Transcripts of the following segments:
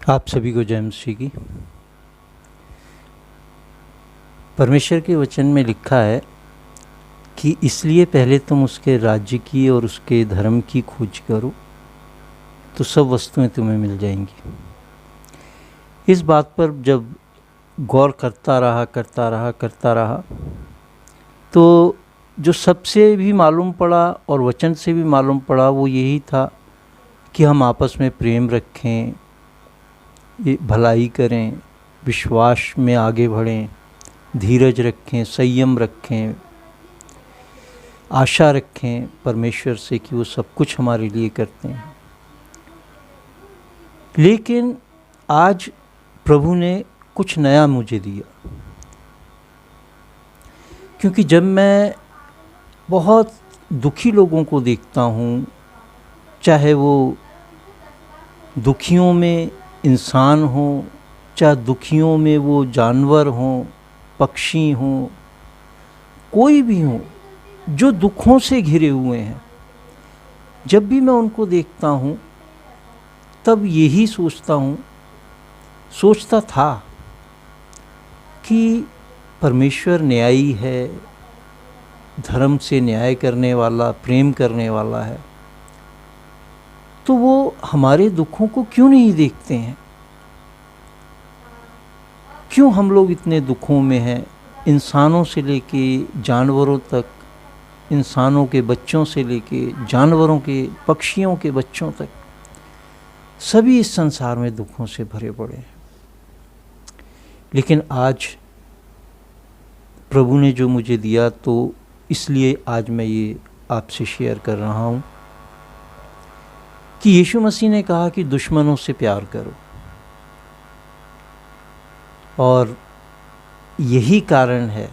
आप सभी को जय मसीह की। परमेश्वर के वचन में लिखा है कि इसलिए पहले तुम उसके राज्य की और उसके धर्म की खोज करो तो सब वस्तुएं तुम्हें मिल जाएंगी। इस बात पर जब गौर करता रहा तो जो सबसे भी मालूम पड़ा और वचन से भी मालूम पड़ा वो यही था कि हम आपस में प्रेम रखें, ये भलाई करें, विश्वास में आगे बढ़ें, धीरज रखें, संयम रखें, आशा रखें परमेश्वर से कि वो सब कुछ हमारे लिए करते हैं। लेकिन आज प्रभु ने कुछ नया मुझे दिया, क्योंकि जब मैं बहुत दुखी लोगों को देखता हूँ, चाहे वो दुखियों में इंसान हो, चाहे दुखियों में वो जानवर हों, पक्षी हों, कोई भी हो जो दुखों से घिरे हुए हैं, जब भी मैं उनको देखता हूँ तब यही सोचता था कि परमेश्वर न्यायी है, धर्म से न्याय करने वाला, प्रेम करने वाला है, तो वो हमारे दुखों को क्यों नहीं देखते हैं? क्यों हम लोग इतने दुखों में हैं? इंसानों से लेके जानवरों तक, इंसानों के बच्चों से लेके जानवरों के, पक्षियों के बच्चों तक, सभी इस संसार में दुखों से भरे पड़े हैं। लेकिन आज प्रभु ने जो मुझे दिया, तो इसलिए आज मैं ये आपसे शेयर कर रहा हूँ कि यीशु मसीह ने कहा कि दुश्मनों से प्यार करो, और यही कारण है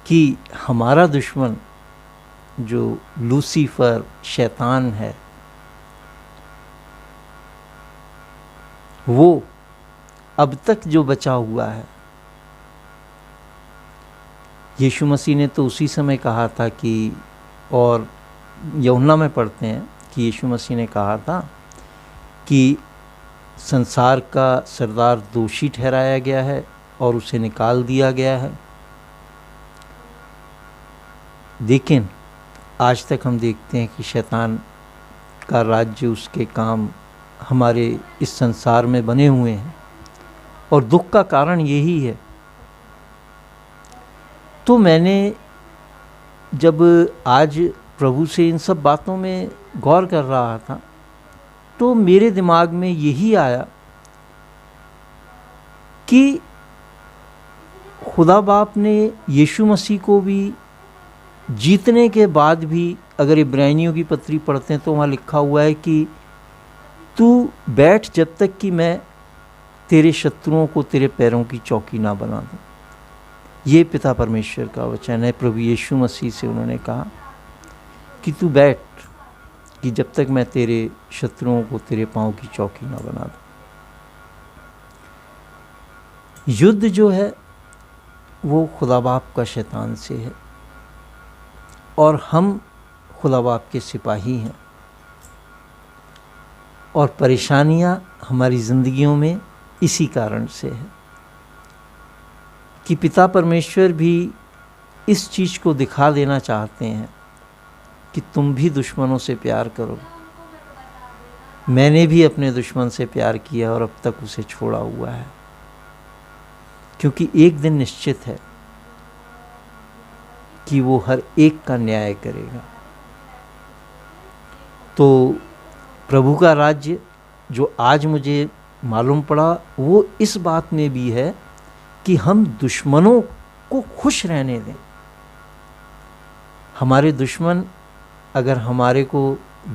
कि हमारा दुश्मन जो लूसीफर शैतान है, वो अब तक जो बचा हुआ है, यीशु मसीह ने तो उसी समय कहा था कि, और यूहन्ना में पढ़ते हैं कि यीशु मसीह ने कहा था कि संसार का सरदार दोषी ठहराया गया है और उसे निकाल दिया गया है। लेकिन आज तक हम देखते हैं कि शैतान का राज्य, उसके काम हमारे इस संसार में बने हुए हैं, और दुख का कारण यही है। तो मैंने जब आज प्रभु से इन सब बातों में गौर कर रहा था, तो मेरे दिमाग में यही आया कि खुदा बाप ने यीशु मसीह को भी जीतने के बाद भी, अगर इब्रानियों की पत्री पढ़ते हैं तो वहाँ लिखा हुआ है कि तू बैठ जब तक कि मैं तेरे शत्रुओं को तेरे पैरों की चौकी ना बना दूं। ये पिता परमेश्वर का वचन है। प्रभु यीशु मसीह से उन्होंने कहा कि तू बैठ, कि जब तक मैं तेरे शत्रुओं को तेरे पांव की चौकी ना बना दूं। युद्ध जो है वो खुदा बाप का शैतान से है, और हम खुदा बाप के सिपाही हैं, और परेशानियां हमारी ज़िंदगियों में इसी कारण से है कि पिता परमेश्वर भी इस चीज़ को दिखा देना चाहते हैं कि तुम भी दुश्मनों से प्यार करो। मैंने भी अपने दुश्मन से प्यार किया और अब तक उसे छोड़ा हुआ है, क्योंकि एक दिन निश्चित है कि वो हर एक का न्याय करेगा। तो प्रभु का राज्य जो आज मुझे मालूम पड़ा, वो इस बात में भी है कि हम दुश्मनों को खुश रहने दें। हमारे दुश्मन अगर हमारे को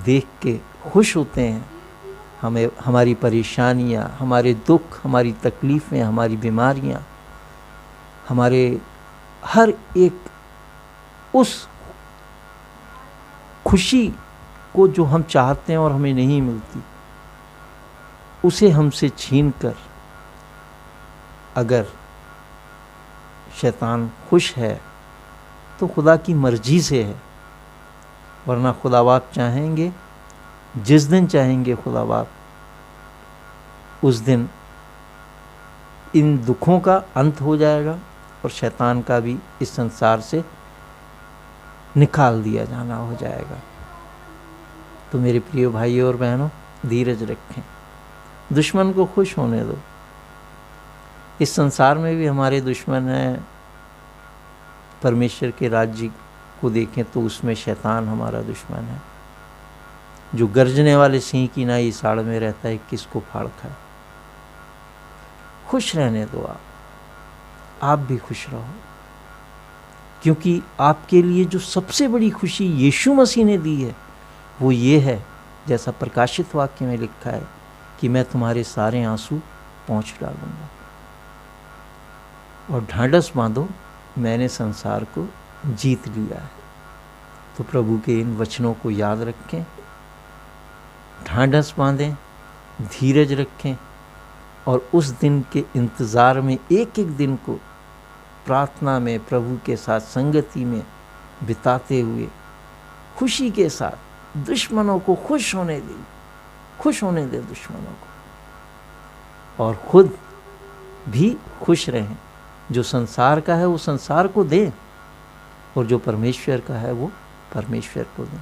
देख के खुश होते हैं, हमें हमारी परेशानियां, हमारे दुख, हमारी तकलीफ़ें, हमारी बीमारियां, हमारे हर एक उस खुशी को जो हम चाहते हैं और हमें नहीं मिलती, उसे हमसे छीन कर अगर शैतान खुश है तो खुदा की मर्जी से है। वरना खुदा बाप चाहेंगे, जिस दिन चाहेंगे खुदा बाप उस दिन इन दुखों का अंत हो जाएगा और शैतान का भी इस संसार से निकाल दिया जाना हो जाएगा। तो मेरे प्रिय भाइयों और बहनों, धीरज रखें, दुश्मन को खुश होने दो। इस संसार में भी हमारे दुश्मन हैं। परमेश्वर के राज्य को देखें तो उसमें शैतान हमारा दुश्मन है, जो गर्जने वाले सिंह की नाई साड़ में रहता है, किसको फाड़ खाए। खुश रहने दो, आप भी खुश रहो, क्योंकि आपके लिए जो सबसे बड़ी खुशी यीशु मसीह ने दी है वो ये है, जैसा प्रकाशित वाक्य में लिखा है कि मैं तुम्हारे सारे आंसू पोंछ डालूंगा। और ढांढस बांधो, मैंने संसार को जीत लिया है। तो प्रभु के इन वचनों को याद रखें, ढांढस बांधें, धीरज रखें और उस दिन के इंतज़ार में एक एक दिन को प्रार्थना में प्रभु के साथ संगति में बिताते हुए खुशी के साथ दुश्मनों को खुश होने दे दुश्मनों को, और खुद भी खुश रहें। जो संसार का है वो संसार को दें और जो परमेश्वर का है वो परमेश्वर को दें।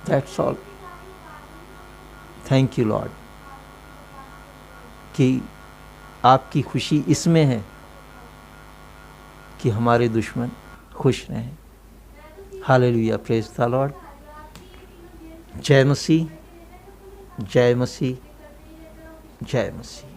That's all. Thank you Lord कि आपकी खुशी इसमें है कि हमारे दुश्मन खुश रहें। Hallelujah, praise the Lord. जय मसीह, जय मसीह, जय मसीह।